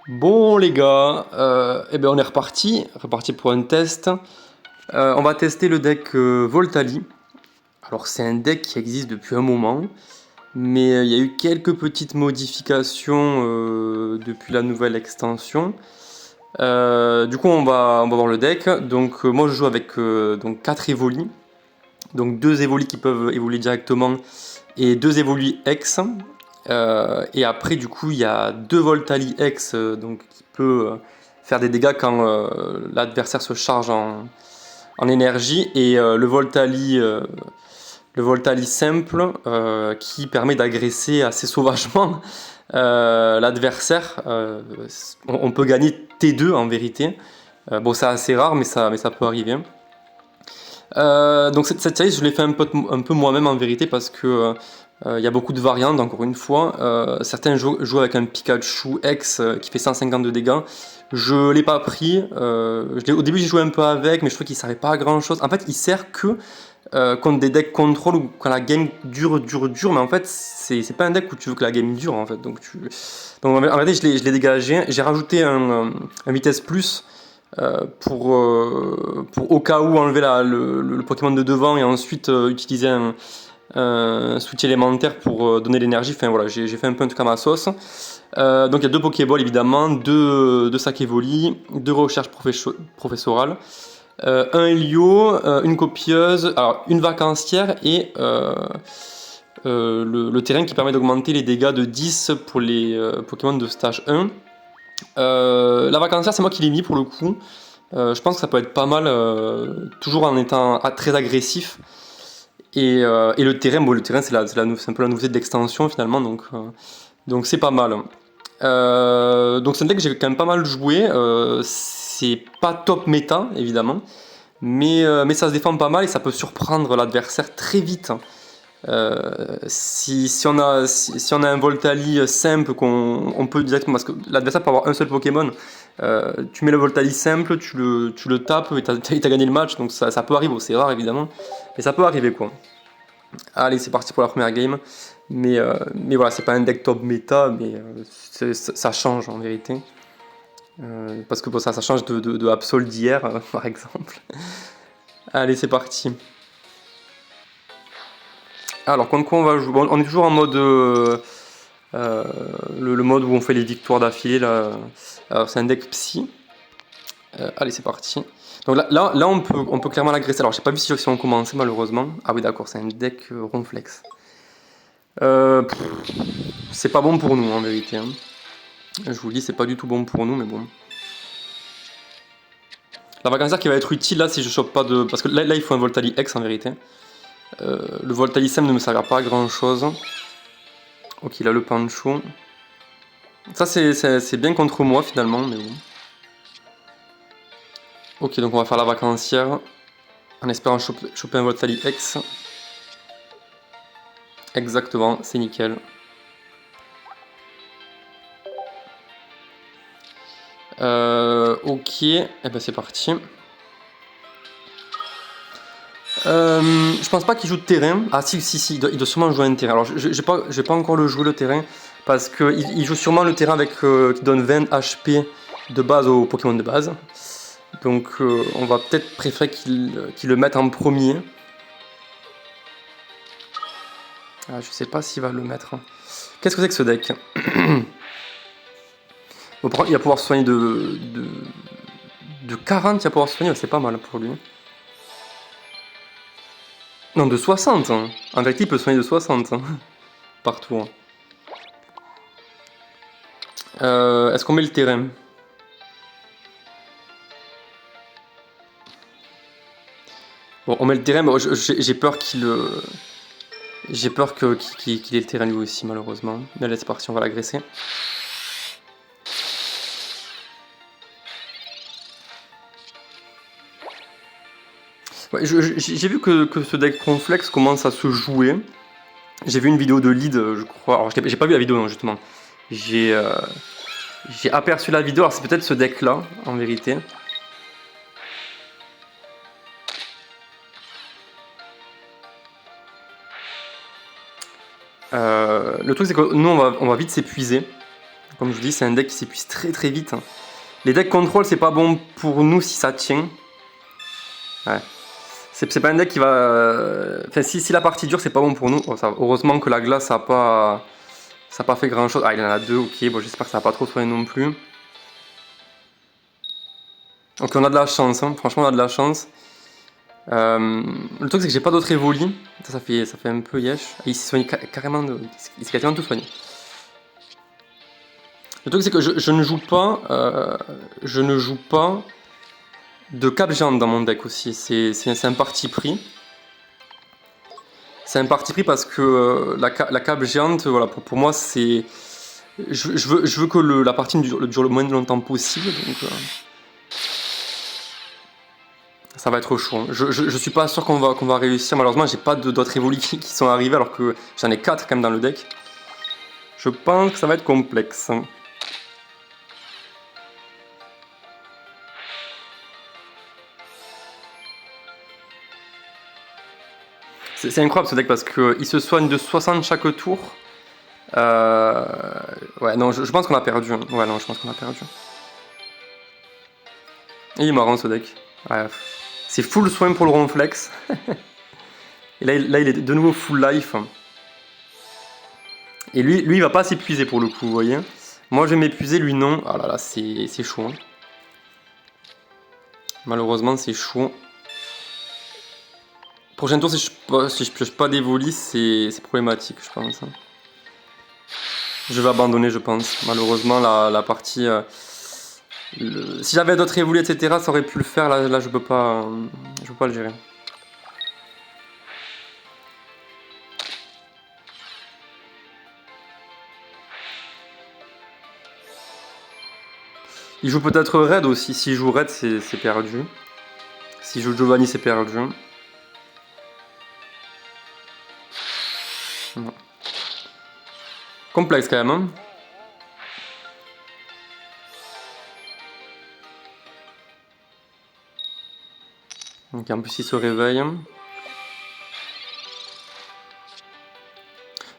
Bon les gars, eh ben on est reparti pour un test. On va tester le deck Voltali. Alors c'est un deck qui existe depuis un moment, mais il y a eu quelques petites modifications depuis la nouvelle extension. Du coup on va voir le deck. Donc moi je joue avec donc 4 Evoli. Donc 2 Evoli qui peuvent évoluer directement et 2 Evoli X. Et après, du coup, il y a 2 Voltali X donc, qui peut faire des dégâts quand l'adversaire se charge en énergie. Et le Voltali simple qui permet d'agresser assez sauvagement l'adversaire. On peut gagner T2 en vérité. Bon, c'est assez rare, mais ça peut arriver. Donc cette série, je l'ai fait un peu moi-même en vérité parce que il y a beaucoup de variantes, encore une fois. Certains jouent avec un Pikachu X qui fait 150 de dégâts. Je l'ai pas pris. Au début, j'ai joué un peu avec, mais je trouve qu'il servait pas à grand chose. En fait, il sert que contre des decks contrôle ou quand la game dure. Mais en fait, c'est pas un deck où tu veux que la game dure en fait. Donc en vérité, je l'ai dégagé. J'ai rajouté un vitesse plus pour au cas où enlever le Pokémon de devant et ensuite utiliser un switch élémentaire pour donner l'énergie. Enfin voilà, j'ai fait un peu un truc à ma sauce. Donc il y a 2 Pokéballs évidemment, 2 sacs Evoli, 2 recherches professorales, un Helio, une copieuse, alors une vacancière et le terrain qui permet d'augmenter les dégâts de 10 pour les Pokémon de stage 1. La vacancière, c'est moi qui l'ai mis pour le coup. Je pense que ça peut être pas mal, toujours en étant très agressif. Et le terrain, bon, le terrain c'est un peu la nouveauté de l'extension finalement, donc c'est pas mal. Donc c'est un deck que j'ai quand même pas mal joué. C'est pas top méta évidemment, mais ça se défend pas mal et ça peut surprendre l'adversaire très vite. Si on a un Voltali simple on peut directement, parce que l'adversaire peut avoir un seul Pokémon, tu mets le Voltali simple, tu le tapes et t'as gagné le match, donc ça peut arriver, c'est rare évidemment, mais ça peut arriver quoi. Allez, c'est parti pour la première game, mais voilà, c'est pas un deck top méta, mais ça change en vérité. Parce que bon, ça change de Absol d'hier par exemple. Allez, c'est parti. Alors, contre quoi on va jouer? Bon, on est toujours en mode. Euh, le mode où on fait les victoires d'affilée. Là. Alors, c'est un deck psy. Allez, c'est parti. Donc là on peut clairement l'agresser. Alors, j'ai pas vu si on commençait malheureusement. Ah oui, d'accord, c'est un deck Ronflex. Pff, c'est pas bon pour nous en vérité. Hein. Je vous le dis, c'est pas du tout bon pour nous, mais bon. La vacancière qui va être utile là si je chope pas de. Parce que là il faut un Voltali X en vérité. Le Voltali Sem ne me servira pas à grand chose. Ok, il a le Pancho. Ça, c'est bien contre moi finalement, mais bon. Ok, donc on va faire la vacancière en espérant choper un Voltali X. Exactement, c'est nickel. Ok, et ben c'est parti. Je pense pas qu'il joue de terrain. Ah si, il doit sûrement jouer un terrain. Alors je vais pas encore le jouer le terrain, parce qu'il joue sûrement le terrain avec qui donne 20 HP de base au Pokémon de base. Donc on va peut-être préférer qu'il le mette en premier. Ah, je sais pas s'il va le mettre. Qu'est-ce que c'est que ce deck? Bon, par contre, il va pouvoir se soigner de 40, il va pouvoir se soigner, c'est pas mal pour lui. Non, de 60. Hein. En vérité, il peut soigner de 60 hein, par tour. Est-ce qu'on met le terrain? Bon, on met le terrain, mais j'ai peur qu'il j'ai peur qu'il ait le terrain lui aussi, malheureusement. Mais allez, c'est parti, on va l'agresser. Ouais, j'ai vu que ce deck Conflex commence à se jouer. J'ai vu une vidéo de lead, je crois. Alors, j'ai pas vu la vidéo, non, justement. J'ai aperçu la vidéo. Alors, c'est peut-être ce deck-là, en vérité. Le truc, c'est que nous, on va vite s'épuiser. Comme je vous dis, c'est un deck qui s'épuise très très vite. Les decks contrôle, c'est pas bon pour nous si ça tient. Ouais. C'est pas un deck qui va... Enfin, si la partie dure, c'est pas bon pour nous. Oh, heureusement que la glace, ça a pas fait grand chose. Ah, il en a deux, ok. Bon, j'espère que ça va pas trop soigner non plus. Ok, on a de la chance, hein. Franchement, on a de la chance. Le truc, c'est que j'ai pas d'autres évolis. Ça fait un peu yesh. Il s'est soigné carrément il s'est quasiment tout soigné. Le truc, c'est que je ne joue pas... de cap géante dans mon deck aussi. C'est un parti pris. C'est un parti pris parce que la cape géante, voilà, pour moi, c'est... Je veux que la partie dure le moins longtemps possible. Donc, ça va être chaud. Je suis pas sûr qu'on va réussir. Malheureusement, j'ai pas d'autres évolués qui sont arrivés alors que j'en ai 4 quand même dans le deck. Je pense que ça va être complexe. C'est incroyable ce deck parce qu'il se soigne de 60 chaque tour. Ouais, non, je pense qu'on a perdu. Ouais, non, je pense qu'on a perdu. Et il est marrant ce deck. Ouais, c'est full soin pour le ronflex. Et là, il est de nouveau full life. Et lui il va pas s'épuiser pour le coup, vous voyez. Moi, je vais m'épuiser, lui non. Ah là là, c'est chaud. Hein. Malheureusement, c'est chaud. Prochain tour, si je pioche pas d'évolis, c'est problématique, je pense. Je vais abandonner, je pense. Malheureusement, la partie... si j'avais d'autres évolis, etc., ça aurait pu le faire. Là je peux pas le gérer. Il joue peut-être Red aussi. S'il joue Red, c'est perdu. S'il joue Giovanni, c'est perdu. Non. Complexe quand même. Hein. Donc en plus il se réveille.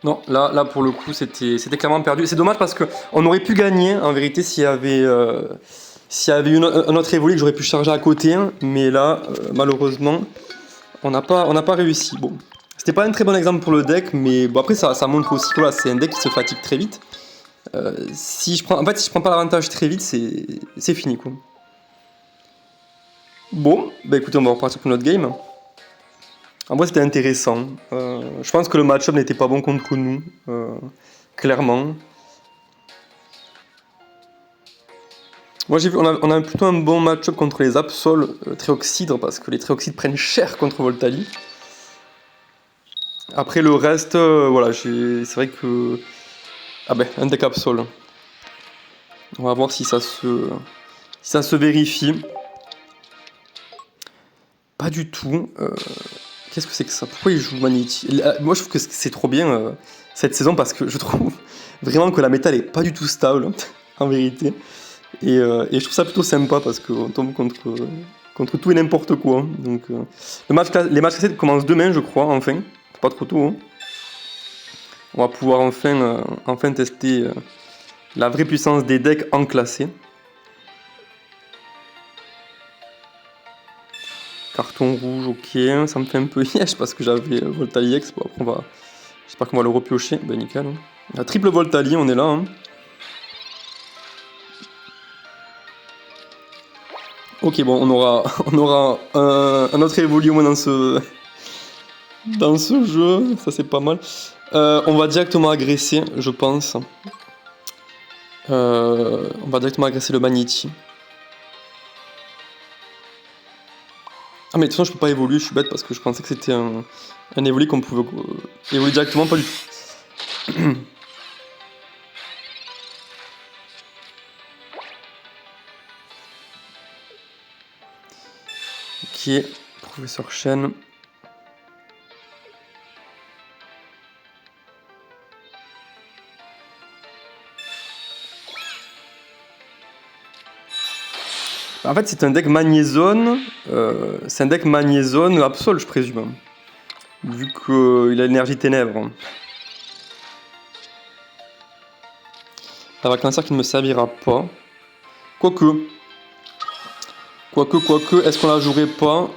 Non, là pour le coup c'était clairement perdu. C'est dommage parce qu'on aurait pu gagner en vérité s'il y avait un autre évolu que j'aurais pu charger à côté. Mais là, malheureusement, on n'a pas réussi. Bon, c'était pas un très bon exemple pour le deck, mais bon, après ça montre aussi que voilà, c'est un deck qui se fatigue très vite. Si je prends pas l'avantage très vite, c'est fini quoi. Bon, bah écoutez, on va repartir pour notre game. En vrai, c'était intéressant. Je pense que le match-up n'était pas bon contre nous, clairement. Moi, j'ai vu, on a plutôt un bon match-up contre les Absol Tréoxydres, parce que les Tréoxydres prennent cher contre Voltali. Après le reste, voilà, c'est vrai que... Ah ben, un deck Absol. On va voir si ça se vérifie. Pas du tout. Qu'est-ce que c'est que ça? Pourquoi il joue Manity? Moi je trouve que c'est trop bien cette saison parce que je trouve vraiment que la méta n'est pas du tout stable en vérité. Et je trouve ça plutôt sympa parce qu'on tombe contre tout et n'importe quoi. Donc, les matchs classés commencent demain je crois, enfin. C'est pas trop tôt. Hein. On va pouvoir enfin tester la vraie puissance des decks en classé. Carton rouge, ok, ça me fait un peu yesh parce que j'avais Voltali X. Bon, après j'espère qu'on va le repiocher. Ben nickel. Hein. La triple Voltali, on est là. Hein. Ok, bon, on aura un autre évolu au moins dans ce jeu. Ça c'est pas mal. On va directement agresser, je pense. On va directement agresser le Manity. Ah mais de toute façon je peux pas évoluer, je suis bête parce que je pensais que c'était un évolu qu'on pouvait évoluer directement, pas du tout. Ok, professeur Chen. En fait, c'est un deck magnézone. C'est un deck magnézone Absol, je présume. Vu qu'il a l'énergie ténèbres. La vacancière qui ne me servira pas. Quoique, est-ce qu'on la jouerait pas?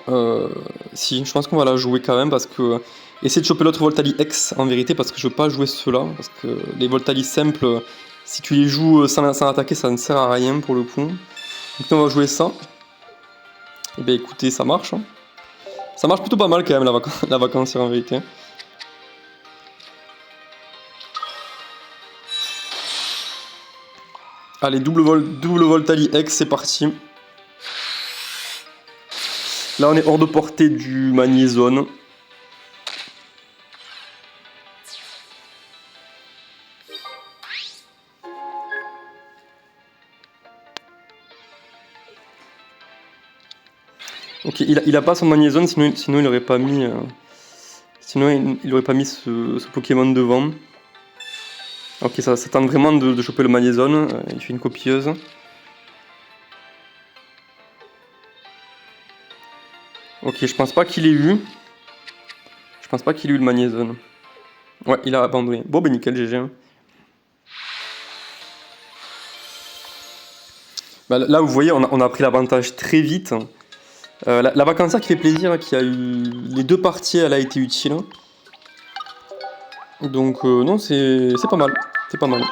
Si, je pense qu'on va la jouer quand même parce que... Essayer de choper l'autre Voltali X en vérité parce que je veux pas jouer ceux-là. Parce que les Voltali simples, si tu les joues sans attaquer, ça ne sert à rien pour le coup. Donc on va jouer ça. Et bien écoutez, ça marche. Hein. Ça marche plutôt pas mal quand même la vacancière en vérité. Allez, double Voltali X, c'est parti. Là, on est hors de portée du magnézone. Ok, il a pas son magnézone, sinon il aurait pas mis... sinon il aurait pas mis ce Pokémon devant. Ok, ça tente vraiment de choper le magnézone. Il fait une copieuse. Ok, je pense pas qu'il ait eu. Je pense pas qu'il ait eu le magnézone. Ouais, il a abandonné. Bon, ben nickel, GG. Bah, là, vous voyez, on a pris l'avantage très vite. La vacancière qui fait plaisir, qui a eu les deux parties, elle a été utile. Donc non, c'est pas mal. C'est pas mal.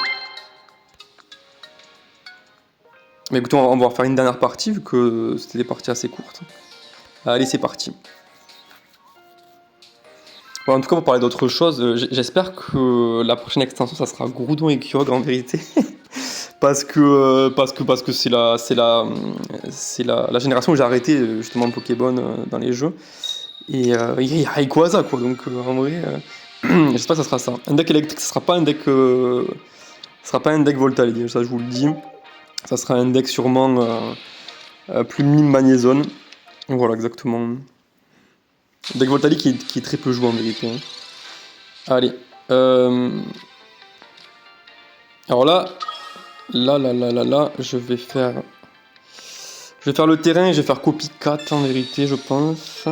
Mais écoutez, on va refaire une dernière partie, vu que c'était des parties assez courtes. Allez, c'est parti. Bon, en tout cas, pour parler d'autre chose, j'espère que la prochaine extension, ça sera Groudon et Kyogre en vérité. Parce que c'est la génération où j'ai arrêté justement Pokémon dans les jeux. Et il y a Rayquaza quoi, donc en vrai, j'espère que ça sera ça. Un deck électrique, ça sera pas un deck Voltali, ça je vous le dis. Ça sera un deck sûrement plus mime Magnézone. Voilà, exactement. Deck Voltali qui est très peu joué en vérité. Hein. Allez. Alors là, je vais faire le terrain et je vais faire copie 4 en vérité, je pense.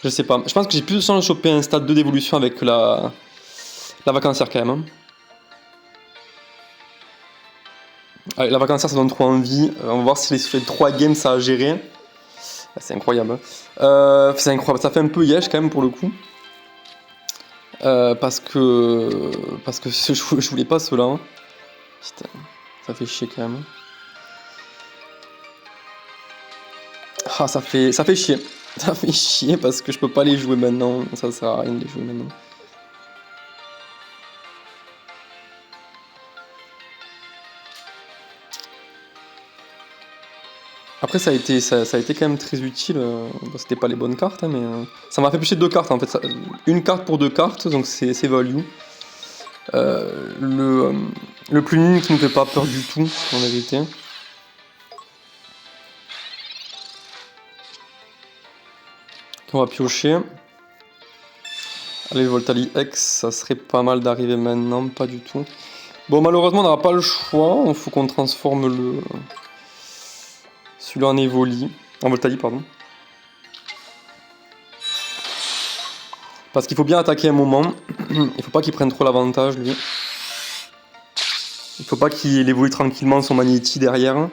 Je sais pas. Je pense que j'ai plus de chance de choper un stade 2 d'évolution avec la vacancière quand même. Hein. Allez, la vacancière ça donne trop envie. On va voir si les 3 games ça a géré. Ah, c'est incroyable. Hein. C'est incroyable. Ça fait un peu yesh quand même pour le coup. Parce que je voulais pas cela. Hein. Putain, ça fait chier quand même. Ah, ça fait chier. Ça fait chier parce que je peux pas les jouer maintenant. Ça sert à rien de les jouer maintenant. Après, ça a été quand même très utile. C'était pas les bonnes cartes, hein, mais ça m'a fait pêcher 2 cartes en fait. Une carte pour 2 cartes, donc c'est value. Le plus nul qui ne fait pas peur du tout, en vérité. On va piocher. Allez, Voltali X, ça serait pas mal d'arriver maintenant, pas du tout. Bon, malheureusement, on n'aura pas le choix. Il faut qu'on transforme celui-là en Evoli. En Voltali, pardon. Parce qu'il faut bien attaquer un moment. Il faut pas qu'il prenne trop l'avantage, lui. Il faut pas qu'il évolue tranquillement son Magnéti derrière.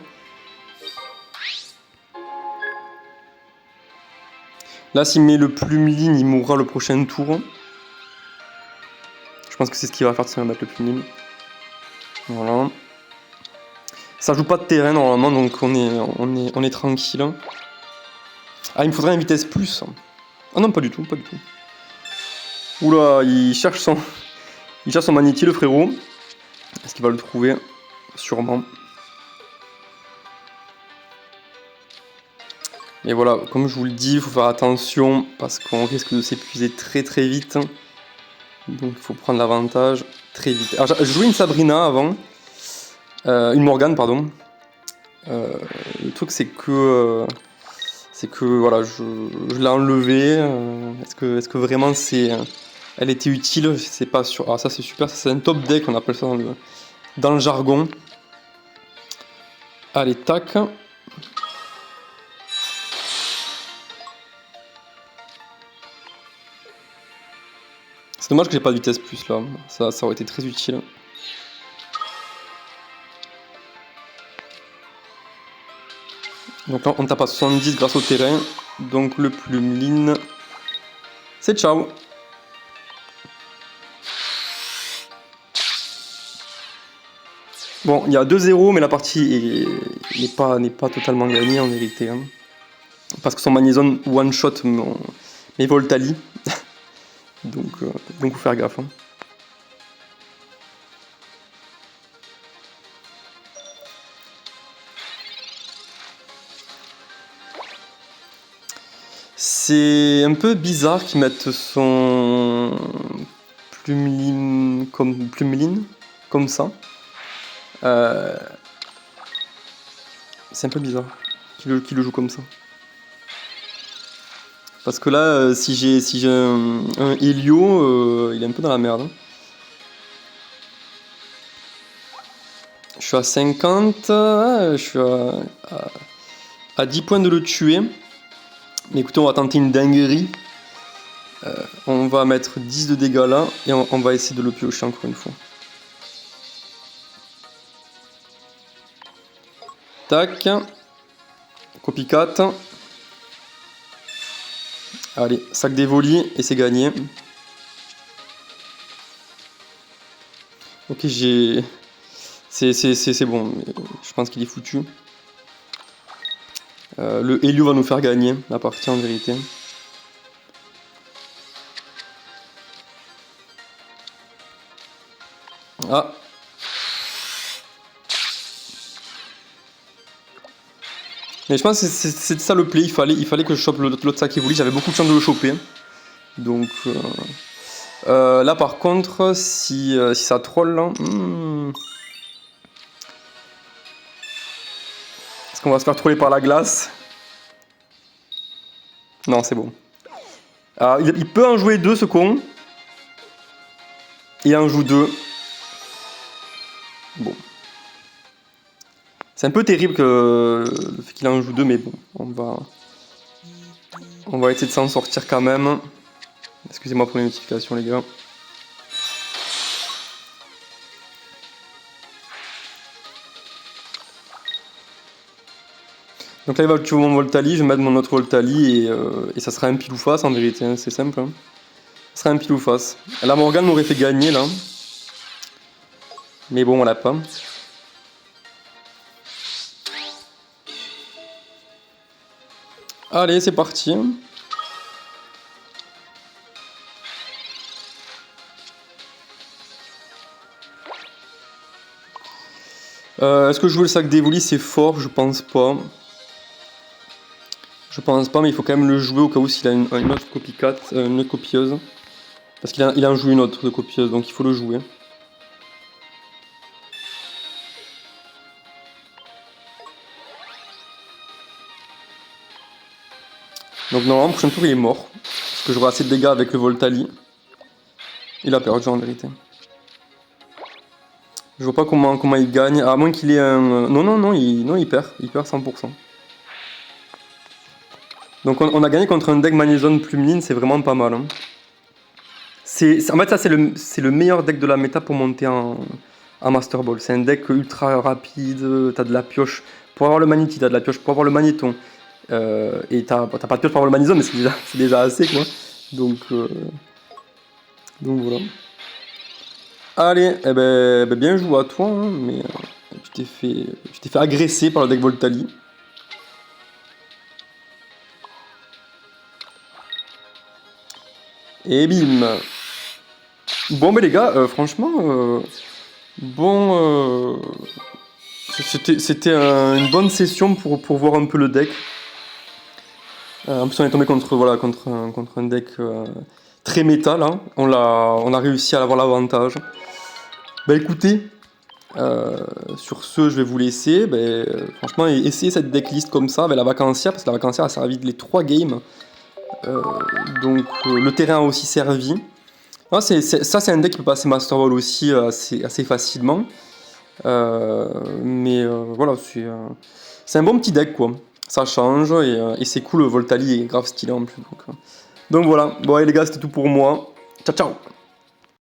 Là, s'il met le plume ligne, il mourra le prochain tour. Je pense que c'est ce qu'il va faire, c'est mettre le plume ligne. Voilà. Ça joue pas de terrain normalement, donc on est tranquille. Ah, il me faudrait une vitesse plus. Ah non, pas du tout, pas du tout. Oula, il cherche son Magnéti, le frérot. Est-ce qu'il va le trouver? Sûrement. Et voilà, comme je vous le dis, il faut faire attention parce qu'on risque de s'épuiser très très vite. Donc il faut prendre l'avantage très vite. Alors je jouais une Sabrina avant. Une Morgane, pardon. Le truc c'est que voilà, je l'ai enlevée. Est-ce que vraiment elle était utile? Je sais pas sûr. Ah ça c'est super, c'est un top deck, on appelle ça dans le jargon. Allez, tac. C'est dommage que j'ai pas de vitesse plus là, ça aurait été très utile. Donc là, on tape à 70 grâce au terrain. Donc le Plumeline, c'est ciao. Bon, il y a 2-0, mais la partie n'est pas totalement gagnée en vérité. Hein. Parce que son Magnézone one-shot mes Voltali. donc faut faire gaffe. Hein. C'est un peu bizarre qu'ils mettent son Plumeline comme ça. C'est un peu bizarre qu'il le joue comme ça. Parce que là, si j'ai un Helio, il est un peu dans la merde. Je suis à 50, je suis à 10 points de le tuer. Mais écoutez, on va tenter une dinguerie. On va mettre 10 de dégâts là et on va essayer de le piocher encore une fois. Tac. Copycat. Allez, sac des volis et c'est gagné. Ok, c'est bon, je pense qu'il est foutu. Le Helio va nous faire gagner la partie en vérité. Ah. Mais je pense que c'est ça le play, il fallait que je chope l'autre sac Evoli, j'avais beaucoup de chance de le choper. Donc là par contre, si ça troll là... Est-ce qu'on va se faire troller par la glace? Non, c'est bon. Alors, il peut en jouer 2 ce con. Il en joue 2. Bon. C'est un peu terrible que le fait qu'il en joue 2, mais bon, on va essayer de s'en sortir quand même. Excusez-moi pour les notifications les gars. Donc là il va tuer mon Voltali, je vais mettre mon autre Voltali et ça sera un pile ou face en vérité, hein, c'est simple. Hein. Ça sera un pile ou face. La Morgane m'aurait fait gagner là. Mais bon on l'a pas. Allez c'est parti. Est-ce que jouer le sac d'Evoli c'est fort? Je pense pas. Je pense pas, mais il faut quand même le jouer au cas où s'il a une autre copycat, une autre copieuse. Parce qu'il en joue une autre de copieuse, donc il faut le jouer. Donc normalement, prochain tour il est mort. Parce que j'aurai assez de dégâts avec le Voltali. Il a perdu en vérité. Je vois pas comment il gagne, à moins qu'il ait un... Non, il perd 100%. Donc on a gagné contre un deck Magnézone Plumeline, c'est vraiment pas mal. Hein. En fait ça c'est le meilleur deck de la méta pour monter en Master Ball. C'est un deck ultra rapide, t'as de la pioche pour avoir le Magnéti, t'as de la pioche pour avoir le Magnéton. Et t'as pas de pioche pour avoir le Magnézone, mais c'est déjà assez quoi. Donc voilà. Allez, eh ben, bien joué à toi, hein, mais tu t'es fait agresser par le deck Voltali. Et bim. Bon mais les gars, franchement, bon, c'était une bonne session pour voir un peu le deck. En plus on est tombé contre un deck très méta là. On a réussi à avoir l'avantage. Bah écoutez, sur ce je vais vous laisser. Franchement essayez cette decklist comme ça avec la vacancière, parce que la vacancière a servi de les 3 games. Donc le terrain a aussi servi. Ah, ça c'est un deck qui peut passer Master Ball aussi assez facilement. Mais voilà, c'est un bon petit deck quoi. Ça change et c'est cool, le Voltali est grave stylé en plus. Donc voilà, bon allez les gars, c'était tout pour moi. Ciao ciao.